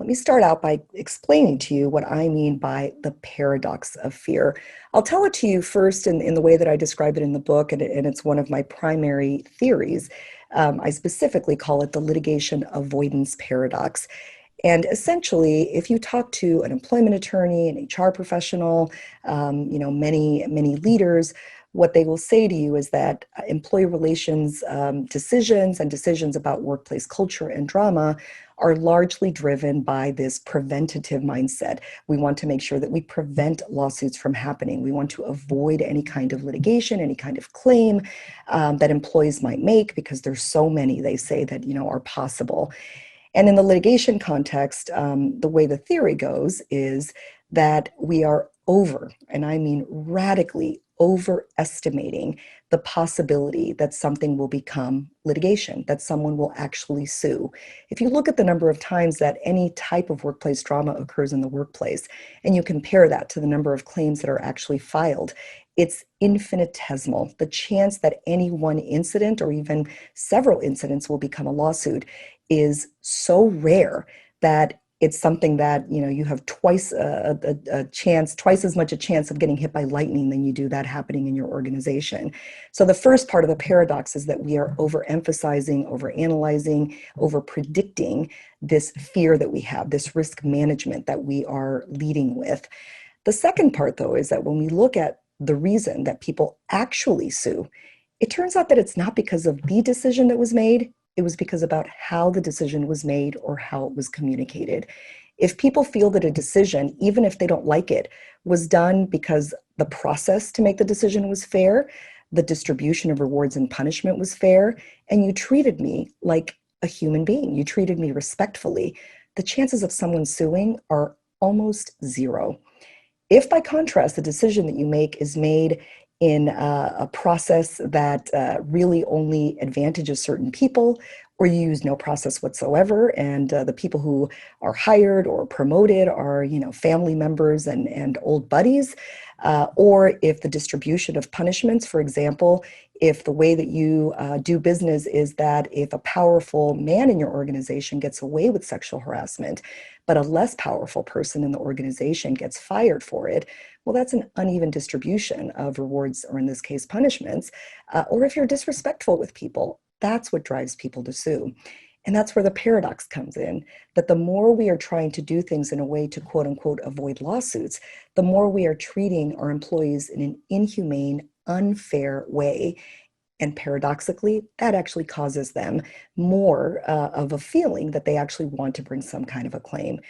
Let me start out by explaining to you what I mean by the paradox of fear. I'll tell it to you first in the way that I describe it in the book, and it's one of my primary theories. I specifically call it the litigation avoidance paradox. And essentially, if you talk to an employment attorney, an HR professional, many leaders, what they will say to you is that employee relations decisions and decisions about workplace culture and drama are largely driven by this preventative mindset. We want to make sure that we prevent lawsuits from happening. We want to avoid any kind of litigation, any kind of claim that employees might make, because there's so many, they say, that are possible. And in the litigation context, the way the theory goes is that we are and I mean radically overestimating the possibility that something will become litigation, that someone will actually sue. If you look at the number of times that any type of workplace drama occurs in the workplace, and you compare that to the number of claims that are actually filed, it's infinitesimal. The chance that any one incident or even several incidents will become a lawsuit is so rare that it's something that you have twice a chance, twice as much a chance of getting hit by lightning than you do that happening in your organization. So the first part of the paradox is that we are overemphasizing, overanalyzing, overpredicting this fear that we have, this risk management that we are leading with. The second part, though, is that when we look at the reason that people actually sue, it turns out that it's not because of the decision that was made. It was because about how the decision was made or how it was communicated. If people feel that a decision, even if they don't like it, was done because the process to make the decision was fair, the distribution of rewards and punishment was fair, and you treated me like a human being, you treated me respectfully, the chances of someone suing are almost zero. If, by contrast, the decision that you make is made in a process that really only advantages certain people, or you use no process whatsoever, and the people who are hired or promoted are, family members and old buddies, or if the distribution of punishments, for example, if the way that you do business is that if a powerful man in your organization gets away with sexual harassment, but a less powerful person in the organization gets fired for it, well, that's an uneven distribution of rewards, or in this case, punishments. Or if you're disrespectful with people, that's what drives people to sue. And that's where the paradox comes in, that the more we are trying to do things in a way to quote unquote avoid lawsuits, the more we are treating our employees in an inhumane, unfair way. And paradoxically, that actually causes them more of a feeling that they actually want to bring some kind of a claim.